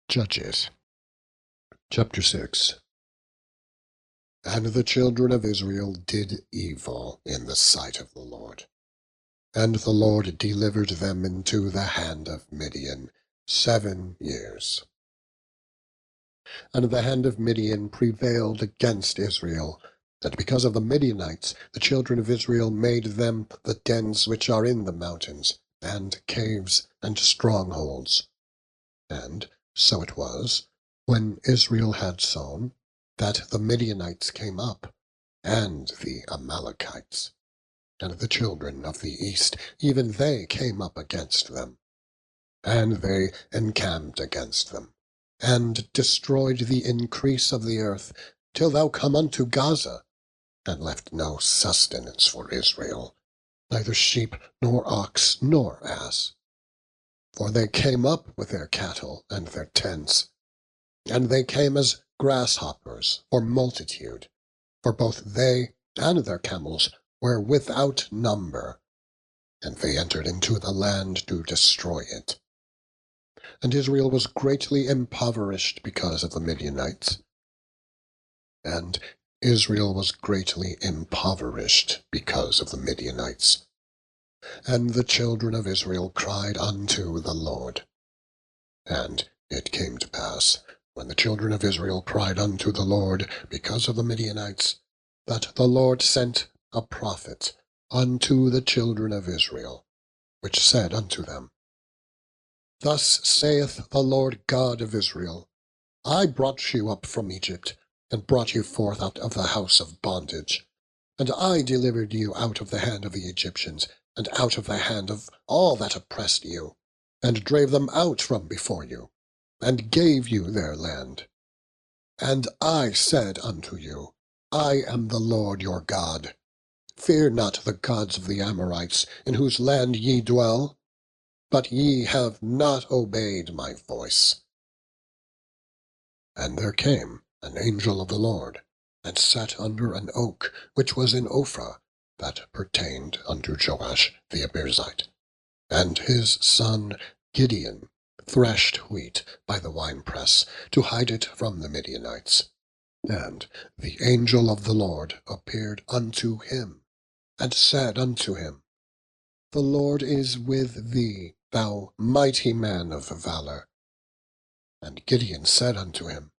Judges, chapter 6. And the children of Israel did evil in the sight of the Lord. And the Lord delivered them into the hand of Midian 7 years. And the hand of Midian prevailed against Israel, and because of the Midianites the children of Israel made them the dens which are in the mountains, and caves, and strongholds. And so it was, when Israel had sown, that the Midianites came up, and the Amalekites. And the children of the east, even they came up against them. And they encamped against them, and destroyed the increase of the earth, till thou come unto Gaza, and left no sustenance for Israel, neither sheep, nor ox, nor ass. For they came up with their cattle and their tents, and they came as grasshoppers for multitude, for both they and their camels were without number, and they entered into the land to destroy it. And Israel was greatly impoverished because of the Midianites. And Israel was greatly impoverished because of the Midianites. And the children of Israel cried unto the Lord. And it came to pass, when the children of Israel cried unto the Lord because of the Midianites, that the Lord sent a prophet unto the children of Israel, which said unto them, Thus saith the Lord God of Israel, I brought you up from Egypt, and brought you forth out of the house of bondage. And I delivered you out of the hand of the Egyptians, and out of the hand of all that oppressed you, and drave them out from before you, and gave you their land. And I said unto you, I am the Lord your God. Fear not the gods of the Amorites, in whose land ye dwell, but ye have not obeyed my voice. And there came an angel of the Lord, and sat under an oak which was in Ophrah, that pertained unto Joash the Abiezrite. And his son Gideon threshed wheat by the winepress, to hide it from the Midianites. And the angel of the Lord appeared unto him, and said unto him, The Lord is with thee, thou mighty man of valour. And Gideon said unto him,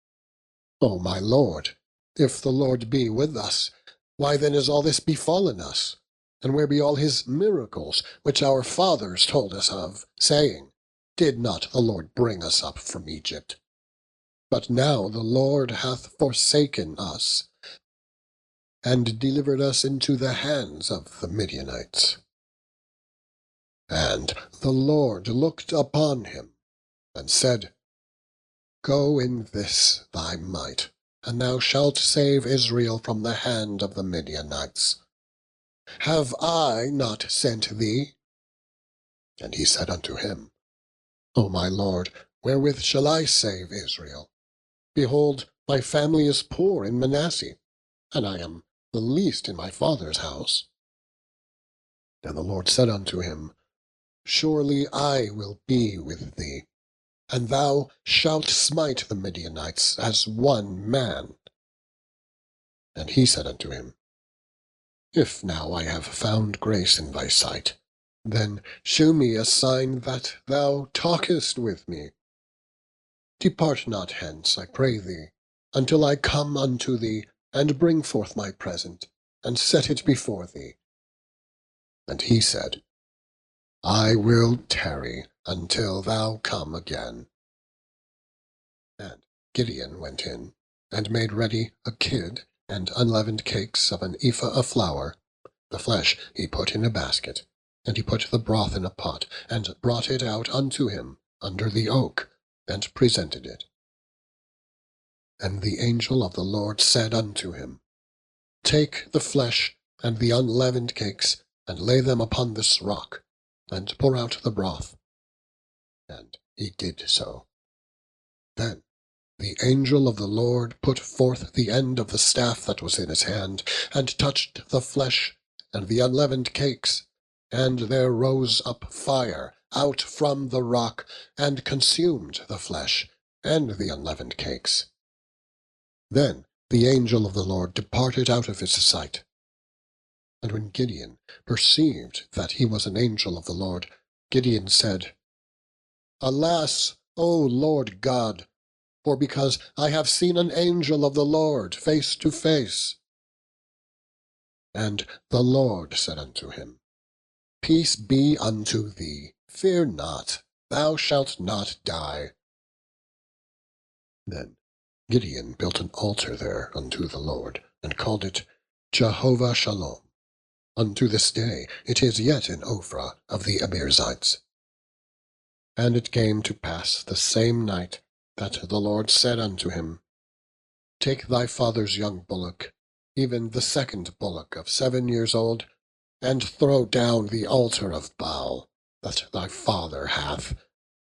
O my Lord, if the Lord be with us, why then is all this befallen us? And where be all his miracles, which our fathers told us of, saying, Did not the Lord bring us up from Egypt? But now the Lord hath forsaken us, and delivered us into the hands of the Midianites. And the Lord looked upon him, and said, Go in this thy might, and thou shalt save Israel from the hand of the Midianites. Have I not sent thee? And he said unto him, O my Lord, wherewith shall I save Israel? Behold, my family is poor in Manasseh, and I am the least in my father's house. And the Lord said unto him, Surely I will be with thee, and thou shalt smite the Midianites as one man. And he said unto him, If now I have found grace in thy sight, then shew me a sign that thou talkest with me. Depart not hence, I pray thee, until I come unto thee, and bring forth my present, and set it before thee. And he said, I will tarry until thou come again. And Gideon went in, and made ready a kid, and unleavened cakes of an ephah of flour. The flesh he put in a basket, and he put the broth in a pot, and brought it out unto him under the oak, and presented it. And the angel of the Lord said unto him, Take the flesh and the unleavened cakes, and lay them upon this rock, and pour out the broth. And he did so. Then the angel of the Lord put forth the end of the staff that was in his hand, and touched the flesh and the unleavened cakes, and there rose up fire out from the rock, and consumed the flesh and the unleavened cakes. Then the angel of the Lord departed out of his sight. And when Gideon perceived that he was an angel of the Lord, Gideon said, Alas, O Lord God, for because I have seen an angel of the Lord face to face. And the Lord said unto him, Peace be unto thee, fear not, thou shalt not die. Then Gideon built an altar there unto the Lord, and called it Jehovah Shalom. Unto this day it is yet in Ophrah of the Abiezrites. And it came to pass the same night that the Lord said unto him, Take thy father's young bullock, even the second bullock of 7 years old, and throw down the altar of Baal that thy father hath,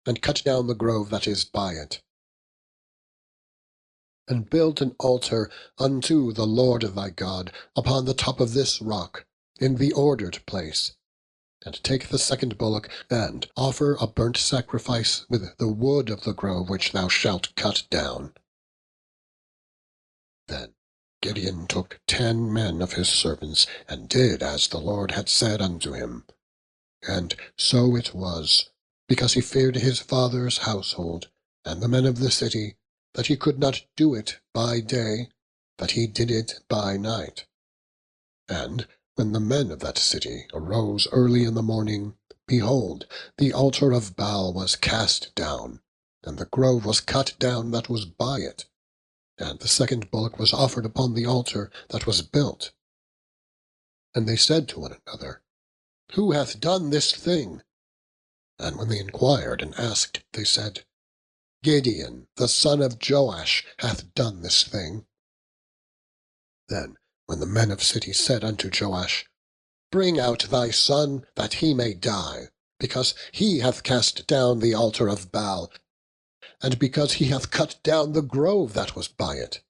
and cut down the grove that is by it. And build an altar unto the Lord thy God upon the top of this rock, in the ordered place. And take the second bullock, and offer a burnt sacrifice with the wood of the grove which thou shalt cut down. Then Gideon took 10 men of his servants, and did as the Lord had said unto him. And so it was, because he feared his father's household, and the men of the city, that he could not do it by day, that he did it by night. And when the men of that city arose early in the morning, behold, the altar of Baal was cast down, and the grove was cut down that was by it, and the second bullock was offered upon the altar that was built. And they said to one another, Who hath done this thing? And when they inquired and asked, they said, Gideon, the son of Joash, hath done this thing. Then when the men of city said unto Joash, Bring out thy son, that he may die, because he hath cast down the altar of Baal, and because he hath cut down the grove that was by it.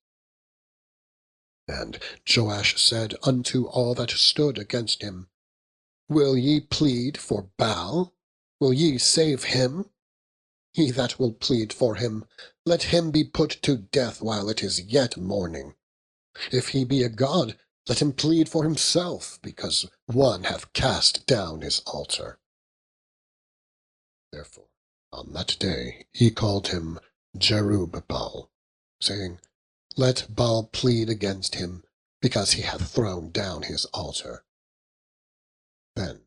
And Joash said unto all that stood against him, Will ye plead for Baal? Will ye save him? He that will plead for him, let him be put to death while it is yet morning. If he be a god, let him plead for himself, because one hath cast down his altar. Therefore on that day he called him Jerubbaal, saying, Let Baal plead against him, because he hath thrown down his altar. Then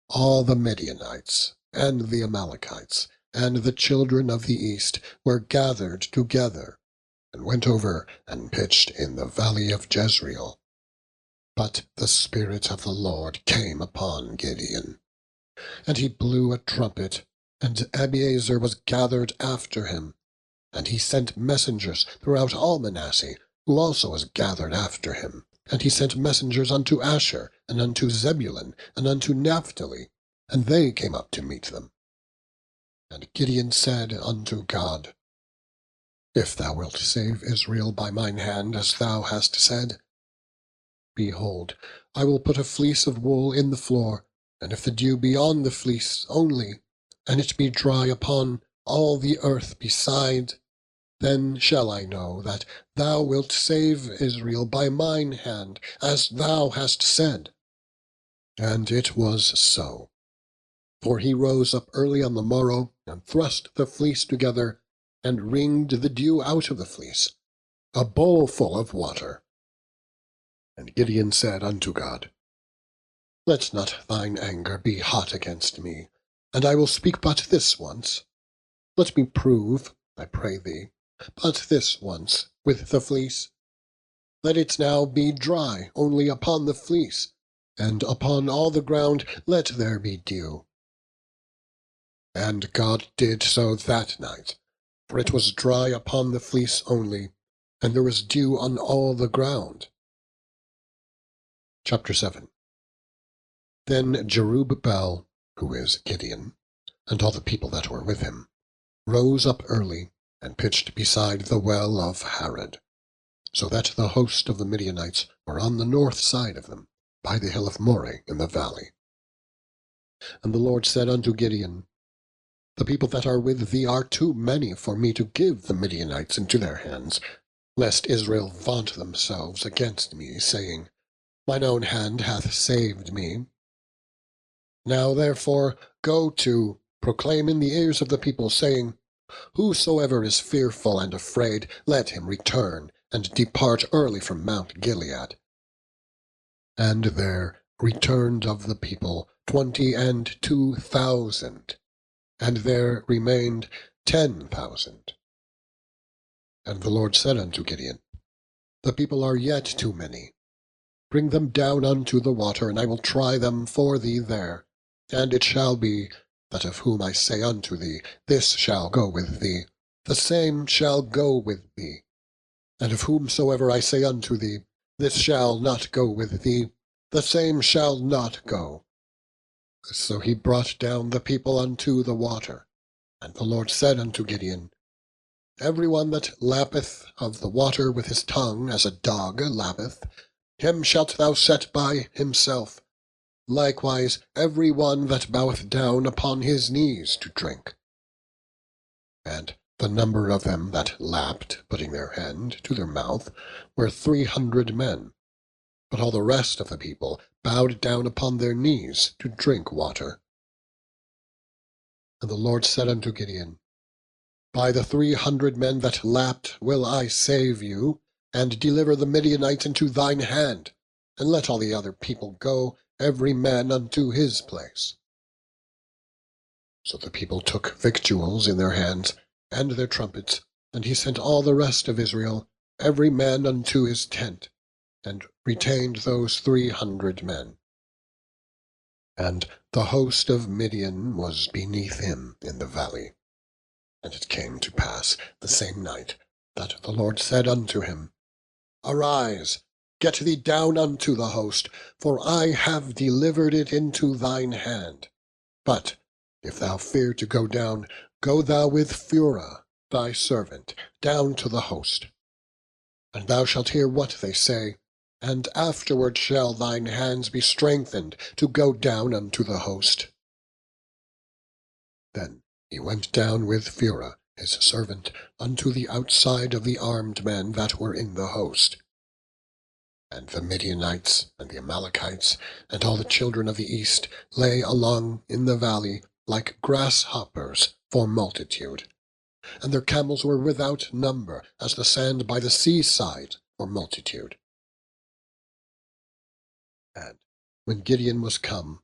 all the Midianites, and the Amalekites, and the children of the east were gathered together, and went over and pitched in the valley of Jezreel. But the Spirit of the Lord came upon Gideon, and he blew a trumpet, and Abiezer was gathered after him. And he sent messengers throughout all Manasseh, who also was gathered after him. And he sent messengers unto Asher, and unto Zebulun, and unto Naphtali, and they came up to meet them. And Gideon said unto God, If thou wilt save Israel by mine hand, as thou hast said, behold, I will put a fleece of wool in the floor, and if the dew be on the fleece only, and it be dry upon all the earth beside, then shall I know that thou wilt save Israel by mine hand, as thou hast said. And it was so. For he rose up early on the morrow, and thrust the fleece together, and wringed the dew out of the fleece, a bowl full of water. And Gideon said unto God, Let not thine anger be hot against me, and I will speak but this once. Let me prove, I pray thee, but this once with the fleece. Let it now be dry only upon the fleece, and upon all the ground let there be dew. And God did so that night, for it was dry upon the fleece only, and there was dew on all the ground. Chapter 7. Then Jerubbaal, who is Gideon, and all the people that were with him, rose up early, and pitched beside the well of Harod, so that the host of the Midianites were on the north side of them, by the hill of Moreh in the valley. And the Lord said unto Gideon, The people that are with thee are too many for me to give the Midianites into their hands, lest Israel vaunt themselves against me, saying, Mine own hand hath saved me. Now therefore go to, proclaim in the ears of the people, saying, Whosoever is fearful and afraid, let him return, and depart early from Mount Gilead. And there returned of the people 22,000, and there remained 10,000. And the Lord said unto Gideon, The people are yet too many. Bring them down unto the water, and I will try them for thee there. And it shall be, that of whom I say unto thee, This shall go with thee, the same shall go with thee. And of whomsoever I say unto thee, This shall not go with thee, the same shall not go. So he brought down the people unto the water. And the Lord said unto Gideon, Every one that lappeth of the water with his tongue, as a dog lappeth, him shalt thou set by himself. Likewise every one that boweth down upon his knees to drink. And the number of them that lapped, putting their hand to their mouth, were 300 men. But all the rest of the people bowed down upon their knees to drink water. And the Lord said unto Gideon, By the 300 men that lapped will I save you, and deliver the Midianites into thine hand, and let all the other people go, every man unto his place. So the people took victuals in their hands, and their trumpets, and he sent all the rest of Israel, every man unto his tent, and retained those 300 men. And the host of Midian was beneath him in the valley. And it came to pass the same night, that the Lord said unto him, Arise, get thee down unto the host, for I have delivered it into thine hand. But if thou fear to go down, go thou with Phurah thy servant down to the host. And thou shalt hear what they say, and afterward shall thine hands be strengthened to go down unto the host. Then he went down with Phurah his servant unto the outside of the armed men that were in the host. And the Midianites, and the Amalekites, and all the children of the east lay along in the valley like grasshoppers for multitude. And their camels were without number, as the sand by the seaside for multitude. And when Gideon was come,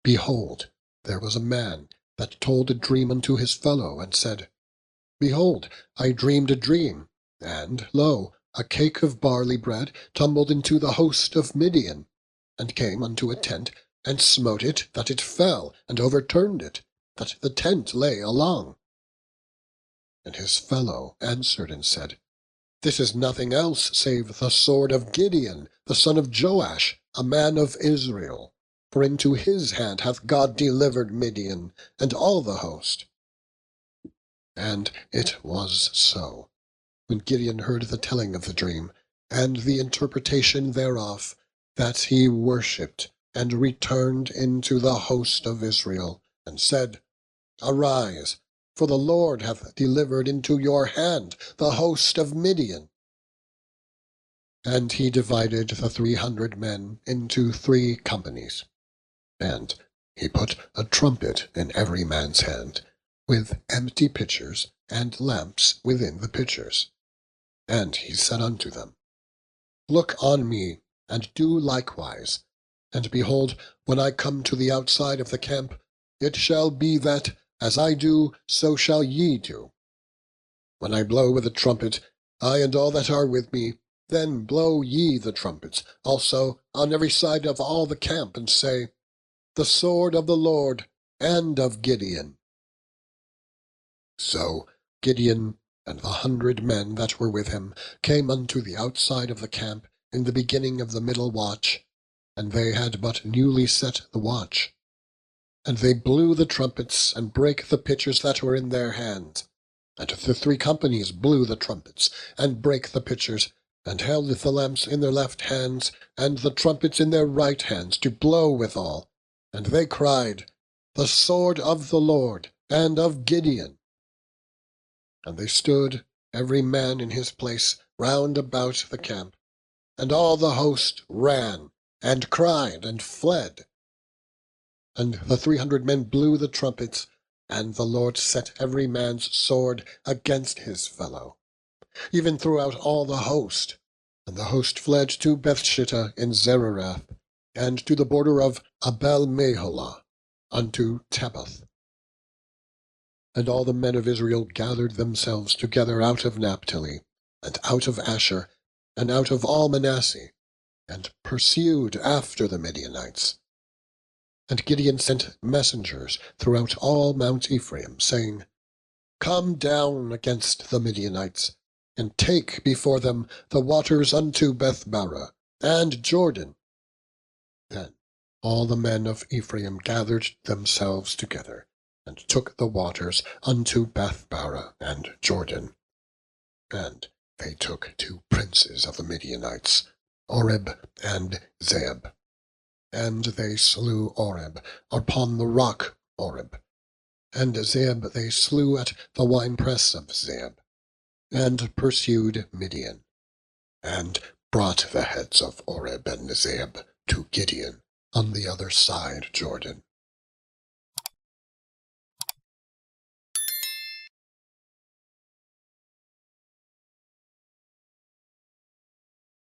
behold, there was a man that told a dream unto his fellow, and said, Behold, I dreamed a dream, and, lo, a cake of barley bread tumbled into the host of Midian, and came unto a tent, and smote it that it fell, and overturned it, that the tent lay along. And his fellow answered and said, This is nothing else save the sword of Gideon, the son of Joash, a man of Israel. For into his hand hath God delivered Midian, and all the host. And it was so. When Gideon heard the telling of the dream, and the interpretation thereof, that he worshipped, and returned into the host of Israel, and said, Arise, for the Lord hath delivered into your hand the host of Midian. And he divided the 300 men into 3 companies. And he put a trumpet in every man's hand, with empty pitchers and lamps within the pitchers. And he said unto them, Look on me, and do likewise. And behold, when I come to the outside of the camp, it shall be that, as I do, so shall ye do. When I blow with the trumpet, I and all that are with me, then blow ye the trumpets also on every side of all the camp, and say, The sword of the Lord and of Gideon. So Gideon and the 100 men that were with him came unto the outside of the camp in the beginning of the middle watch, and they had but newly set the watch. And they blew the trumpets, and brake the pitchers that were in their hands. And the 3 companies blew the trumpets, and brake the pitchers, and held the lamps in their left hands, and the trumpets in their right hands, to blow withal. And they cried, The sword of the Lord and of Gideon. And they stood, every man in his place, round about the camp. And all the host ran, and cried, and fled. And the 300 men blew the trumpets, and the Lord set every man's sword against his fellow, even throughout all the host. And the host fled to Bethshittah in Zererath, and to the border of Abel-meholah, unto Tabbath. And all the men of Israel gathered themselves together out of Naphtali, and out of Asher, and out of all Manasseh, and pursued after the Midianites. And Gideon sent messengers throughout all Mount Ephraim, saying, Come down against the Midianites, and take before them the waters unto Bethbarah, and Jordan. Then all the men of Ephraim gathered themselves together, and took the waters unto Bethbarah and Jordan. And they took 2 princes of the Midianites, Oreb and Zeeb. And they slew Oreb upon the rock Oreb. And Zeeb they slew at the winepress of Zeeb, and pursued Midian, and brought the heads of Oreb and Zeeb to Gideon on the other side Jordan.